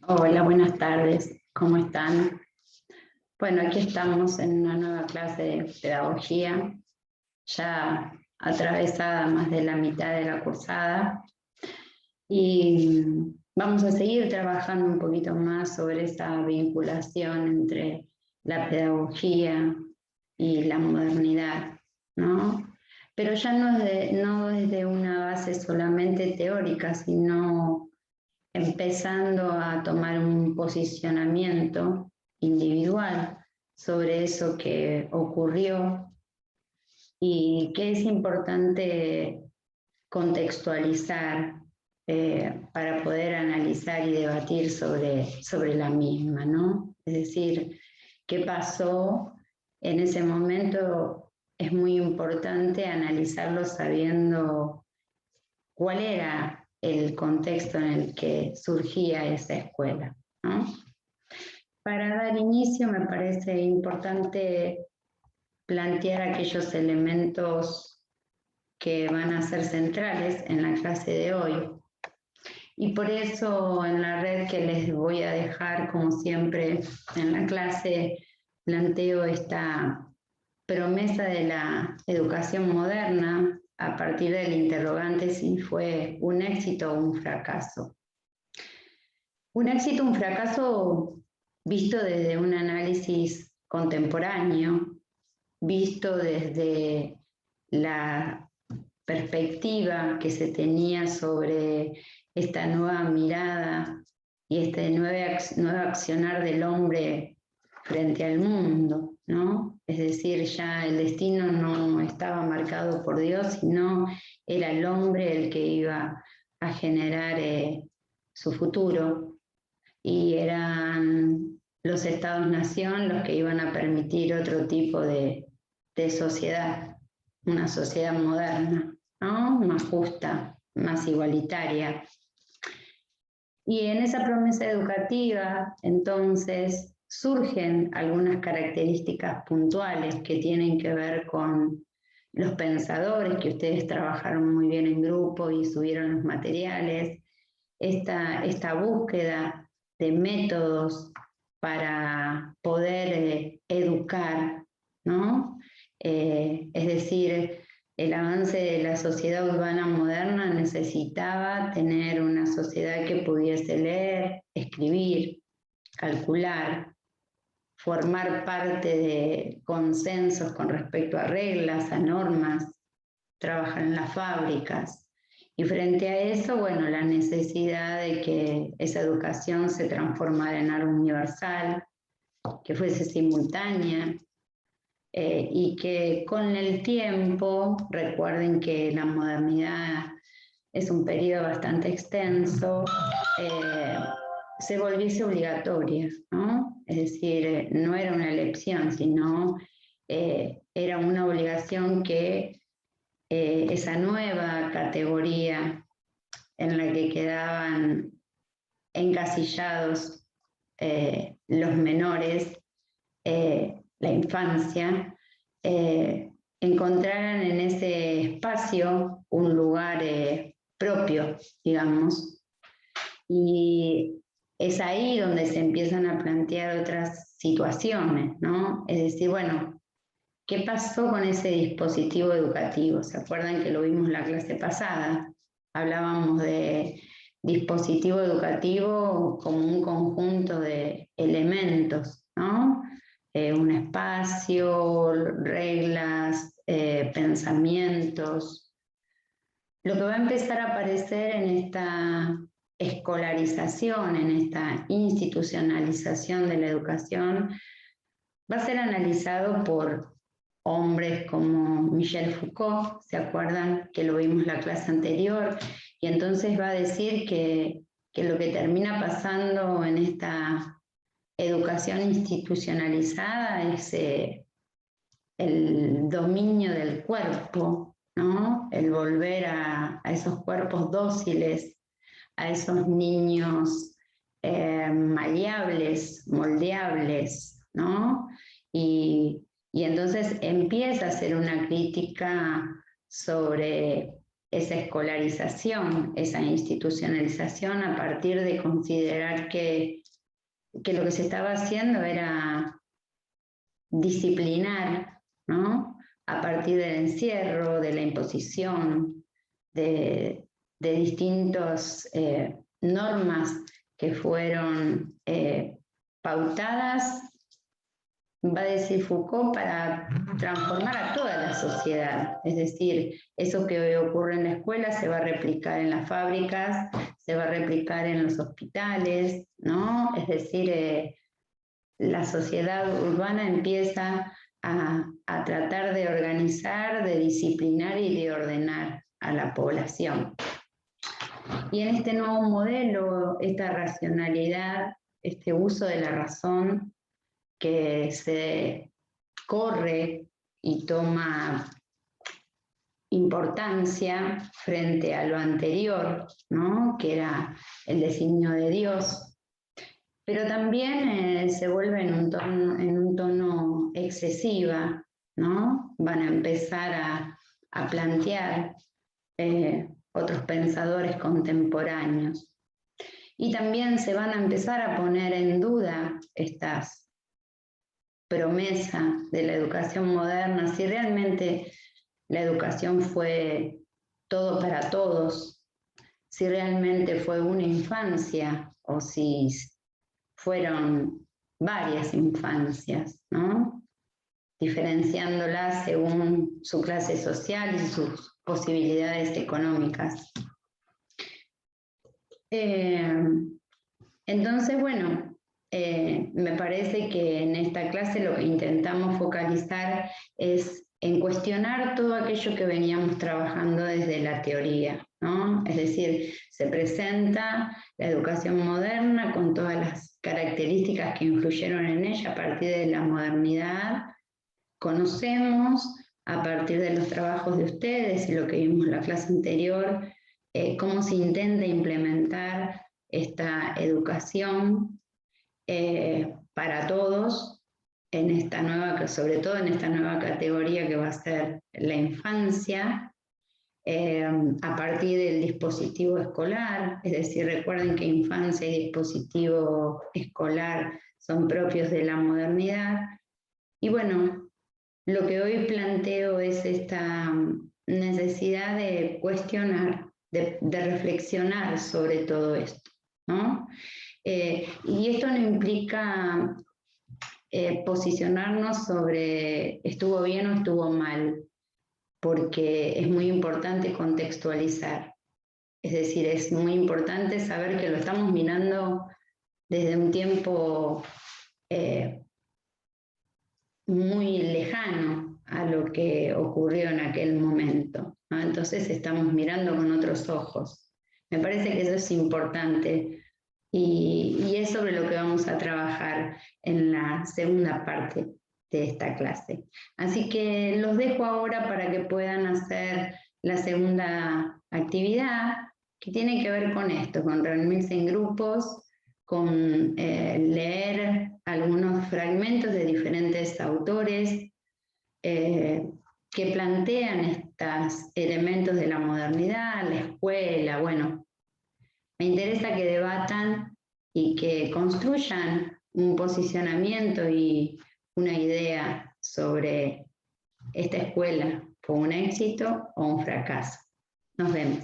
Hola, buenas tardes. ¿Cómo están? Bueno, aquí estamos en una nueva clase de pedagogía, ya atravesada más de la mitad de la cursada, y vamos a seguir trabajando un poquito más sobre esa vinculación entre la pedagogía y la modernidad, ¿no? Pero ya no desde una base solamente teórica, sino empezando a tomar un posicionamiento individual sobre eso que ocurrió y que es importante contextualizar para poder analizar y debatir sobre la misma, ¿no? Es decir, qué pasó en ese momento es muy importante analizarlo sabiendo cuál era el contexto en el que surgía esa escuela, ¿no? Para dar inicio me parece importante plantear aquellos elementos que van a ser centrales en la clase de hoy. Y por eso en la red que les voy a dejar, como siempre en la clase, planteo esta promesa de la educación moderna a partir del interrogante si fue un éxito o un fracaso. Un éxito o un fracaso visto desde un análisis contemporáneo, visto desde la perspectiva que se tenía sobre esta nueva mirada y este nuevo accionar del hombre frente al mundo, ¿no? Es decir, ya el destino no estaba marcado por Dios, sino era el hombre el que iba a generar su futuro y eran los estados-nación los que iban a permitir otro tipo de sociedad, una sociedad moderna, ¿no? Más justa, más igualitaria. Y en esa promesa educativa, entonces, surgen algunas características puntuales que tienen que ver con los pensadores, que ustedes trabajaron muy bien en grupo y subieron los materiales, esta búsqueda de métodos para poder educar, ¿no? Es decir, el avance de la sociedad urbana moderna necesitaba tener una sociedad que pudiese leer, escribir, calcular, formar parte de consensos con respecto a reglas, a normas, trabajar en las fábricas. Y frente a eso, bueno, la necesidad de que esa educación se transformara en algo universal, que fuese simultánea, y que con el tiempo, recuerden que la modernidad es un periodo bastante extenso, se volviese obligatoria, ¿no? Es decir, no era una elección, sino era una obligación que esa nueva categoría en la que quedaban encasillados los menores, la infancia, encontraran en ese espacio un lugar propio, digamos. Y es ahí donde se empiezan a plantear otras situaciones, ¿no? Es decir, bueno, ¿qué pasó con ese dispositivo educativo? ¿Se acuerdan que lo vimos en la clase pasada? Hablábamos de dispositivo educativo como un conjunto de elementos, ¿no? Un espacio, reglas, pensamientos. Lo que va a empezar a aparecer en esta escolarización, en esta institucionalización de la educación, va a ser analizado por hombres como Michel Foucault, ¿se acuerdan que lo vimos en la clase anterior? Y entonces va a decir que lo que termina pasando en esta educación institucionalizada es el dominio del cuerpo, ¿no? El volver a esos cuerpos dóciles, a esos niños maleables, moldeables, ¿no? Y entonces empieza a hacer una crítica sobre esa escolarización, esa institucionalización a partir de considerar que lo que se estaba haciendo era disciplinar, ¿no? A partir del encierro, de la imposición, de distintas normas que fueron pautadas, va a decir Foucault, para transformar a toda la sociedad. Es decir, eso que hoy ocurre en la escuela se va a replicar en las fábricas, se va a replicar en los hospitales, ¿no? Es decir, la sociedad urbana empieza a tratar de organizar, de disciplinar y de ordenar a la población. Y en este nuevo modelo, esta racionalidad, este uso de la razón que se corre y toma importancia frente a lo anterior, ¿no? Que era el designio de Dios, pero también se vuelve en un tono excesiva, ¿no? Van a empezar a plantear otros pensadores contemporáneos. Y también se van a empezar a poner en duda estas promesas de la educación moderna, si realmente la educación fue todo para todos, si realmente fue una infancia o si fueron varias infancias, ¿no? Diferenciándolas según su clase social y sus posibilidades económicas. Entonces, bueno, me parece que en esta clase lo que intentamos focalizar es en cuestionar todo aquello que veníamos trabajando desde la teoría, ¿no? Es decir, se presenta la educación moderna con todas las características que influyeron en ella a partir de la modernidad. Conocemos a partir de los trabajos de ustedes y lo que vimos en la clase anterior, cómo se intenta implementar esta educación para todos, en esta nueva, sobre todo en esta nueva categoría que va a ser la infancia, a partir del dispositivo escolar. Es decir, recuerden que infancia y dispositivo escolar son propios de la modernidad. Y bueno, lo que hoy planteo es esta necesidad de cuestionar, de reflexionar sobre todo esto, ¿no? Y esto no implica posicionarnos sobre estuvo bien o estuvo mal, porque es muy importante contextualizar. Es decir, es muy importante saber que lo estamos mirando desde un tiempo muy lejano a lo que ocurrió en aquel momento, ¿no? Entonces estamos mirando con otros ojos. Me parece que eso es importante y es sobre lo que vamos a trabajar en la segunda parte de esta clase. Así que los dejo ahora para que puedan hacer la segunda actividad, que tiene que ver con esto, con reunirse en grupos, con leer algunos fragmentos de diferentes autores que plantean estos elementos de la modernidad, la escuela. Bueno, me interesa que debatan y que construyan un posicionamiento y una idea sobre esta escuela, ¿fue un éxito o un fracaso? Nos vemos.